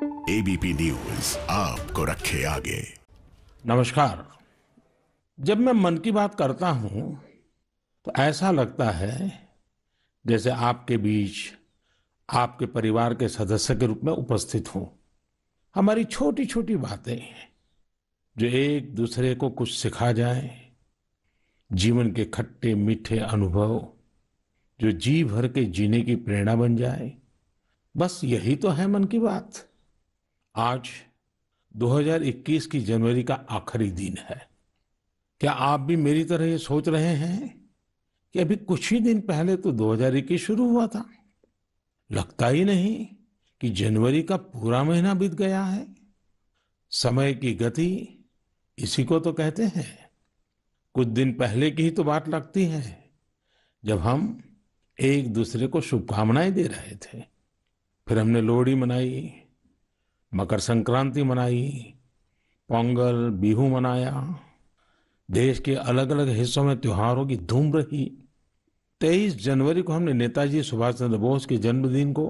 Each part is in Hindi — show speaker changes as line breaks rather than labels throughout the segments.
एबीपी न्यूज आपको रखे आगे।
नमस्कार। जब मैं मन की बात करता हूं तो ऐसा लगता है जैसे आपके बीच आपके परिवार के सदस्य के रूप में उपस्थित हूं। हमारी छोटी छोटी बातें जो एक दूसरे को कुछ सिखा जाए, जीवन के खट्टे मीठे अनुभव जो जी भर के जीने की प्रेरणा बन जाए, बस यही तो है मन की बात। आज 2021 की जनवरी का आखिरी दिन है। क्या आप भी मेरी तरह ये सोच रहे हैं कि अभी कुछ ही दिन पहले तो 2021 शुरू हुआ था? लगता ही नहीं कि जनवरी का पूरा महीना बीत गया है। समय की गति इसी को तो कहते हैं। कुछ दिन पहले की ही तो बात लगती है जब हम एक दूसरे को शुभकामनाएं दे रहे थे। फिर हमने लोहड़ी मनाई, मकर संक्रांति मनाई, पोंगल, बिहू मनाया। देश के अलग अलग हिस्सों में त्योहारों की धूम रही। 23 जनवरी को हमने नेताजी सुभाष चंद्र बोस के जन्मदिन को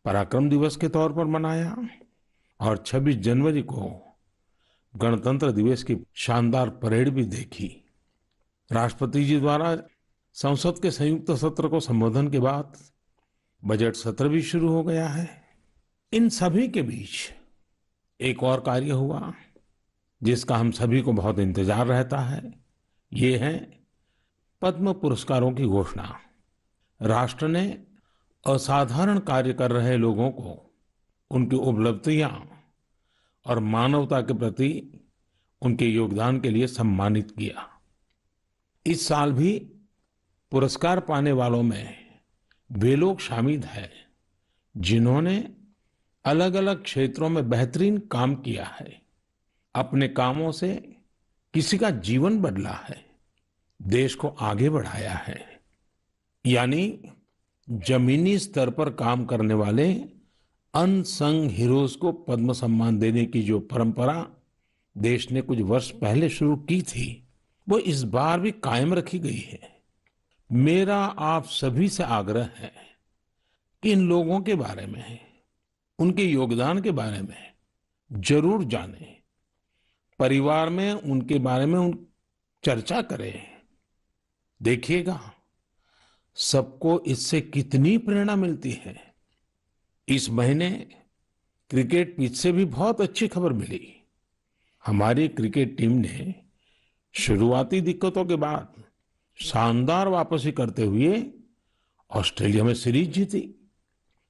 पराक्रम दिवस के तौर पर मनाया और 26 जनवरी को गणतंत्र दिवस की शानदार परेड भी देखी। राष्ट्रपति जी द्वारा संसद के संयुक्त सत्र को संबोधन के बाद बजट सत्र भी शुरू हो गया है। इन सभी के बीच एक और कार्य हुआ जिसका हम सभी को बहुत इंतजार रहता है। ये है पद्म पुरस्कारों की घोषणा। राष्ट्र ने असाधारण कार्य कर रहे लोगों को उनकी उपलब्धियां और मानवता के प्रति उनके योगदान के लिए सम्मानित किया। इस साल भी पुरस्कार पाने वालों में वे लोग शामिल हैं जिन्होंने अलग अलग क्षेत्रों में बेहतरीन काम किया है, अपने कामों से किसी का जीवन बदला है, देश को आगे बढ़ाया है। यानी जमीनी स्तर पर काम करने वाले अनसंग हीरोज को पद्म सम्मान देने की जो परंपरा देश ने कुछ वर्ष पहले शुरू की थी, वो इस बार भी कायम रखी गई है। मेरा आप सभी से आग्रह है कि इन लोगों के बारे में, उनके योगदान के बारे में जरूर जानें, परिवार में उनके बारे में चर्चा करें। देखिएगा सबको इससे कितनी प्रेरणा मिलती है। इस महीने क्रिकेट पिच से भी बहुत अच्छी खबर मिली। हमारी क्रिकेट टीम ने शुरुआती दिक्कतों के बाद शानदार वापसी करते हुए ऑस्ट्रेलिया में सीरीज जीती।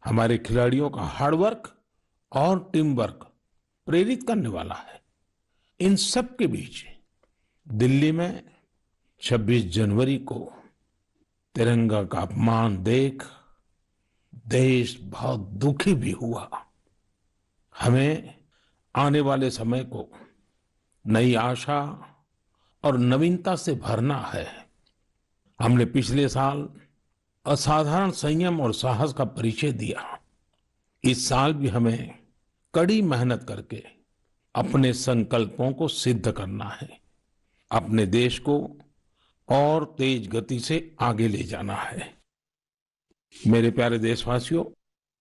हमारे खिलाड़ियों का हार्डवर्क और टीम वर्क प्रेरित करने वाला है। इन सब के बीच दिल्ली में 26 जनवरी को तिरंगा का अपमान देख देश बहुत दुखी भी हुआ। हमें आने वाले समय को नई आशा और नवीनता से भरना है। हमने पिछले साल असाधारण संयम और साहस का परिचय दिया। इस साल भी हमें कड़ी मेहनत करके अपने संकल्पों को सिद्ध करना है, अपने देश को और तेज गति से आगे ले जाना है। मेरे प्यारे देशवासियों,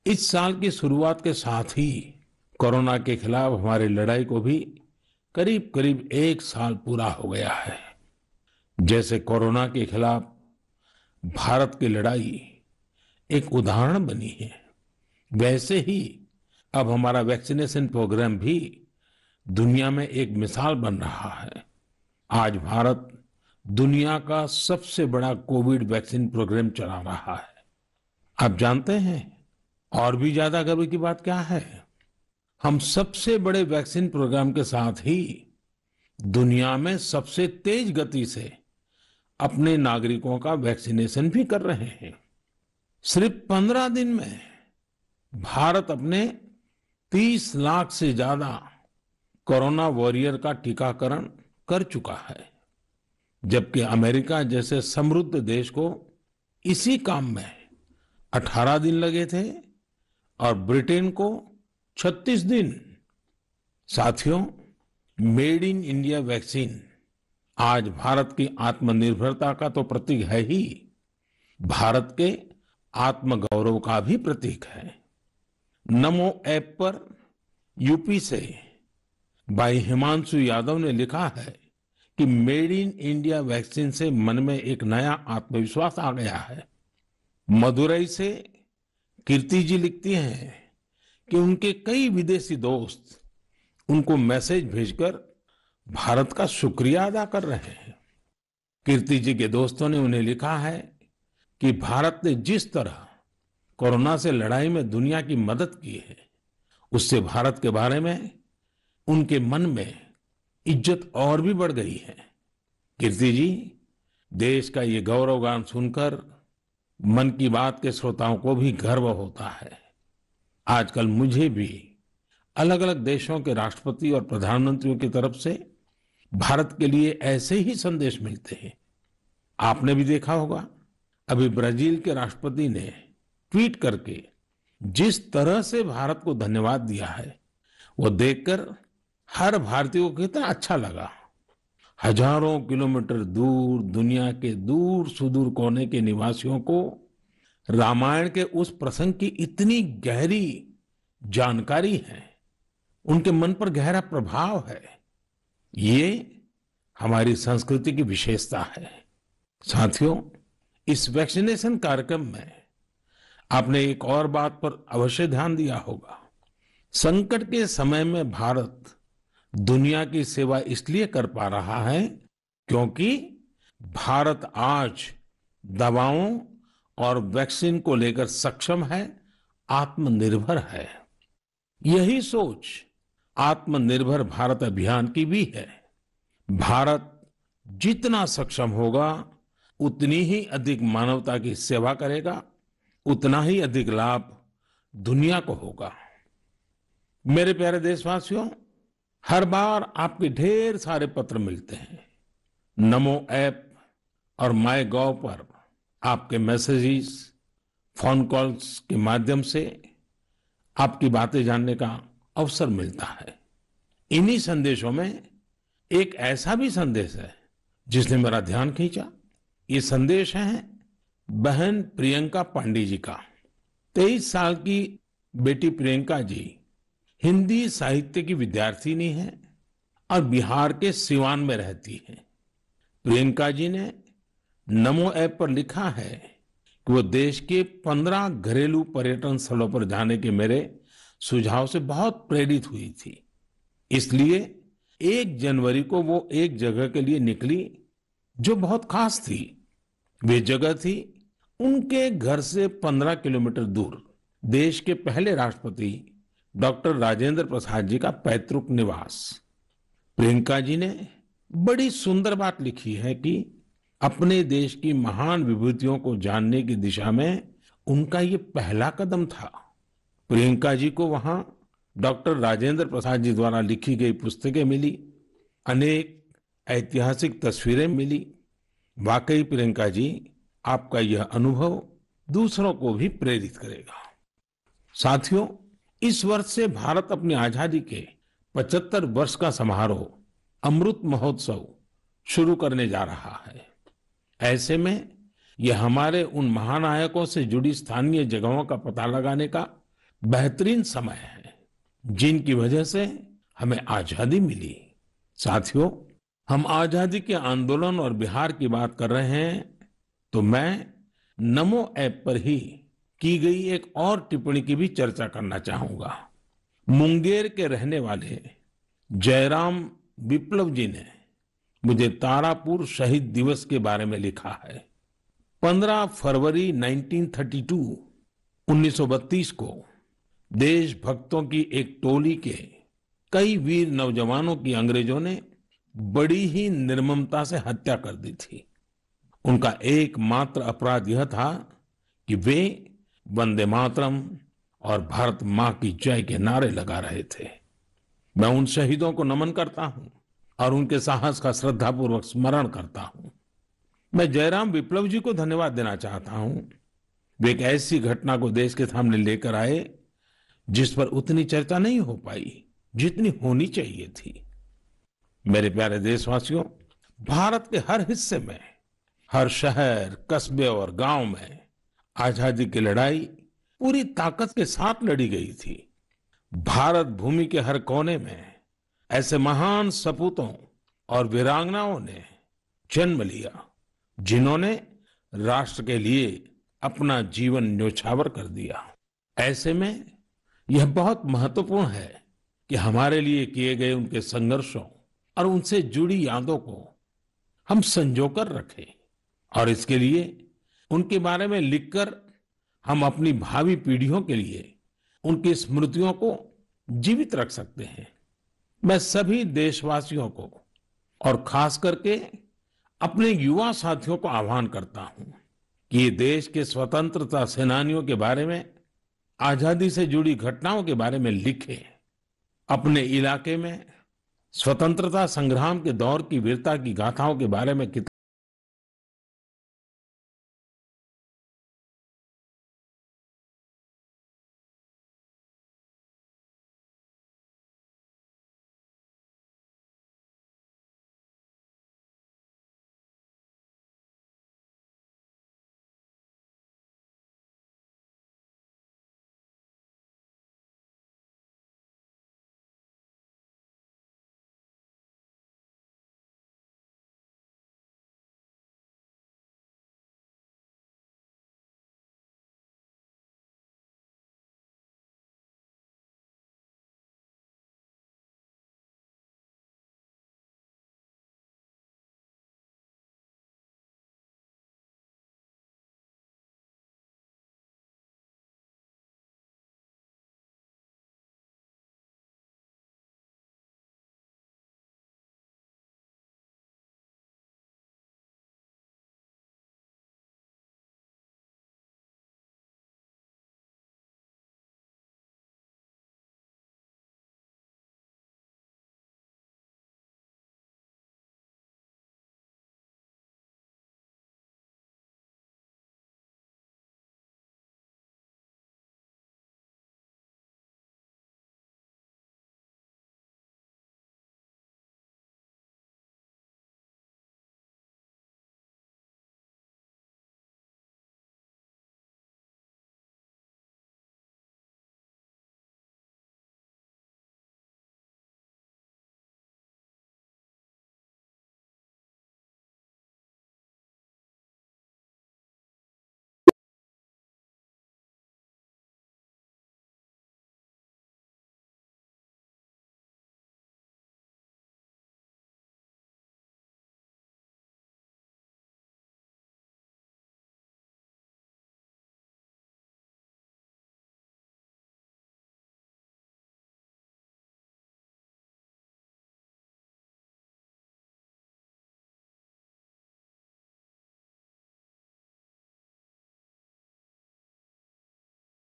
इस साल की शुरुआत के साथ ही कोरोना के खिलाफ हमारी लड़ाई को भी करीब करीब 1 साल पूरा हो गया है। जैसे कोरोना के खिलाफ भारत की लड़ाई एक उदाहरण बनी है, वैसे ही अब हमारा वैक्सीनेशन प्रोग्राम भी दुनिया में एक मिसाल बन रहा है। आज भारत दुनिया का सबसे बड़ा कोविड वैक्सीन प्रोग्राम चला रहा है। आप जानते हैं और भी ज्यादा गर्व की बात क्या है? हम सबसे बड़े वैक्सीन प्रोग्राम के साथ ही दुनिया में सबसे तेज गति से अपने नागरिकों का वैक्सीनेशन भी कर रहे हैं। सिर्फ 15 दिन में भारत अपने 30 लाख से ज्यादा कोरोना वॉरियर का टीकाकरण कर चुका है, जबकि अमेरिका जैसे समृद्ध देश को इसी काम में 18 दिन लगे थे और ब्रिटेन को 36 दिन। साथियों, मेड इन इंडिया वैक्सीन आज भारत की आत्मनिर्भरता का तो प्रतीक है ही, भारत के आत्मगौरव का भी प्रतीक है। नमो ऐप पर यूपी से भाई हिमांशु यादव ने लिखा है कि मेड इन इंडिया वैक्सीन से मन में एक नया आत्मविश्वास आ गया है। मदुरई से कीर्ति जी लिखती हैं कि उनके कई विदेशी दोस्त उनको मैसेज भेजकर भारत का शुक्रिया अदा कर रहे हैं। कीर्ति जी के दोस्तों ने उन्हें लिखा है कि भारत ने जिस तरह कोरोना से लड़ाई में दुनिया की मदद की है, उससे भारत के बारे में उनके मन में इज्जत और भी बढ़ गई है। कीर्ति जी, देश का ये गौरवगान सुनकर मन की बात के श्रोताओं को भी गर्व होता है। आजकल मुझे भी अलग अलग देशों के राष्ट्रपति और प्रधानमंत्रियों की तरफ से भारत के लिए ऐसे ही संदेश मिलते हैं। आपने भी देखा होगा, अभी ब्राजील के राष्ट्रपति ने ट्वीट करके जिस तरह से भारत को धन्यवाद दिया है, वो देखकर हर भारतीय को कितना अच्छा लगा। हजारों किलोमीटर दूर दुनिया के दूर सुदूर कोने के निवासियों को रामायण के उस प्रसंग की इतनी गहरी जानकारी है, उनके मन पर गहरा प्रभाव है। ये हमारी संस्कृति की विशेषता है। साथियों, इस वैक्सीनेशन कार्यक्रम में आपने एक और बात पर अवश्य ध्यान दिया होगा। संकट के समय में भारत दुनिया की सेवा इसलिए कर पा रहा है क्योंकि भारत आज दवाओं और वैक्सीन को लेकर सक्षम है, आत्मनिर्भर है। यही सोच आत्मनिर्भर भारत अभियान की भी है। भारत जितना सक्षम होगा, उतनी ही अधिक मानवता की सेवा करेगा, उतना ही अधिक लाभ दुनिया को होगा। मेरे प्यारे देशवासियों, हर बार आपके ढेर सारे पत्र मिलते हैं। नमो ऐप और माय गॉव पर आपके मैसेजेस, फोन कॉल्स के माध्यम से आपकी बातें जानने का अवसर मिलता है। इन्हीं संदेशों में एक ऐसा भी संदेश है जिसने मेरा ध्यान खींचा। ये संदेश है बहन प्रियंका पांडे जी का। 23 साल की बेटी प्रियंका जी हिंदी साहित्य की विद्यार्थिनी है और बिहार के सिवान में रहती है। प्रियंका जी ने नमो ऐप पर लिखा है कि वो देश के 15 घरेलू पर्यटन स्थलों पर जाने के मेरे सुझाव से बहुत प्रेरित हुई थी। इसलिए 1 जनवरी को वो एक जगह के लिए निकली जो बहुत खास थी। वे जगह थी उनके घर से 15 किलोमीटर दूर देश के पहले राष्ट्रपति डॉक्टर राजेंद्र प्रसाद जी का पैतृक निवास। प्रियंका जी ने बड़ी सुंदर बात लिखी है कि अपने देश की महान विभूतियों को जानने की दिशा में उनका ये पहला कदम था। प्रियंका जी को वहां डॉक्टर राजेंद्र प्रसाद जी द्वारा लिखी गई पुस्तकें मिली, अनेक ऐतिहासिक तस्वीरें मिली। वाकई प्रियंका जी, आपका यह अनुभव दूसरों को भी प्रेरित करेगा। साथियों, इस वर्ष से भारत अपनी आजादी के 75 वर्ष का समारोह अमृत महोत्सव शुरू करने जा रहा है। ऐसे में यह हमारे उन महानायकों से जुड़ी स्थानीय जगहों का पता लगाने का बेहतरीन समय है जिनकी वजह से हमें आजादी मिली। साथियों, हम आजादी के आंदोलन और बिहार की बात कर रहे हैं तो मैं नमो ऐप पर ही की गई एक और टिप्पणी की भी चर्चा करना चाहूंगा। मुंगेर के रहने वाले जयराम विप्लव जी ने मुझे तारापुर शहीद दिवस के बारे में लिखा है। 15 फरवरी 1932 को देशभक्तों की एक टोली के कई वीर नौजवानों की अंग्रेजों ने बड़ी ही निर्ममता से हत्या कर दी थी। उनका एकमात्र अपराध यह था कि वे वंदे मातरम और भारत मां की जय के नारे लगा रहे थे। मैं उन शहीदों को नमन करता हूं और उनके साहस का श्रद्धापूर्वक स्मरण करता हूं। मैं जयराम विप्लव जी को धन्यवाद देना चाहता हूं। वे एक ऐसी घटना को देश के सामने लेकर आए जिस पर उतनी चर्चा नहीं हो पाई जितनी होनी चाहिए थी। मेरे प्यारे देशवासियों, भारत के हर हिस्से में, हर शहर, कस्बे और गांव में आजादी की लड़ाई पूरी ताकत के साथ लड़ी गई थी। भारत भूमि के हर कोने में ऐसे महान सपूतों और वीरांगनाओं ने जन्म लिया जिन्होंने राष्ट्र के लिए अपना जीवन न्योछावर कर दिया। ऐसे में यह बहुत महत्वपूर्ण है कि हमारे लिए किए गए उनके संघर्षों और उनसे जुड़ी यादों को हम संजोकर रखें और इसके लिए उनके बारे में लिखकर हम अपनी भावी पीढ़ियों के लिए उनकी स्मृतियों को जीवित रख सकते हैं। मैं सभी देशवासियों को और खास करके अपने युवा साथियों को आह्वान करता हूं कि ये देश के स्वतंत्रता सेनानियों के बारे में, आजादी से जुड़ी घटनाओं के बारे में लिखें। अपने इलाके में स्वतंत्रता संग्राम के दौर की वीरता की गाथाओं के बारे में